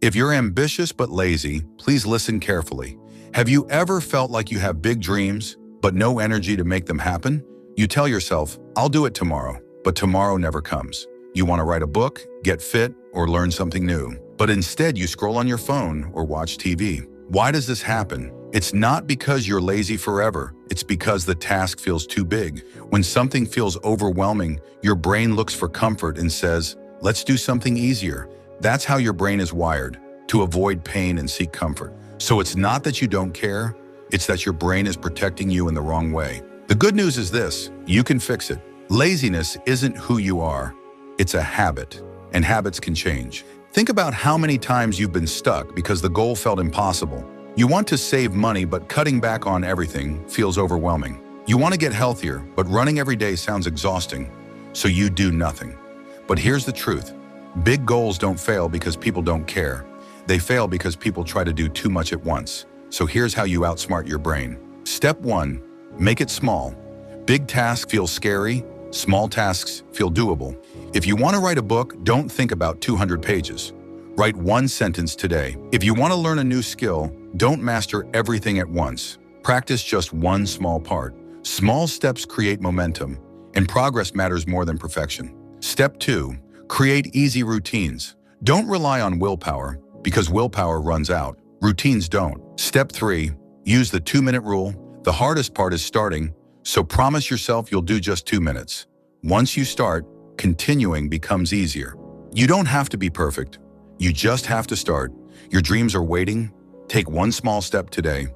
If you're ambitious but lazy, please listen carefully. Have you ever felt like you have big dreams, but no energy to make them happen? You tell yourself, I'll do it tomorrow, but tomorrow never comes. You want to write a book, get fit, or learn something new, but instead you scroll on your phone or watch TV. Why does this happen? It's not because you're lazy forever. It's because the task feels too big. When something feels overwhelming, your brain looks for comfort and says, let's do something easier. That's how your brain is wired, to avoid pain and seek comfort. So it's not that you don't care, it's that your brain is protecting you in the wrong way. The good news is this, you can fix it. Laziness isn't who you are, it's a habit, and habits can change. Think about how many times you've been stuck because the goal felt impossible. You want to save money, but cutting back on everything feels overwhelming. You want to get healthier, but running every day sounds exhausting, so you do nothing. But here's the truth. Big goals don't fail because people don't care. They fail because people try to do too much at once. So here's how you outsmart your brain. Step 1, make it small. Big tasks feel scary, small tasks feel doable. If you want to write a book, don't think about 200 pages. Write one sentence today. If you want to learn a new skill, don't master everything at once. Practice just one small part. Small steps create momentum, and progress matters more than perfection. Step 2, create easy routines. Don't rely on willpower, because willpower runs out. Routines don't. Step 3, use the 2-minute rule. The hardest part is starting, so promise yourself you'll do just 2 minutes. Once you start, continuing becomes easier. You don't have to be perfect. You just have to start. Your dreams are waiting. Take one small step today.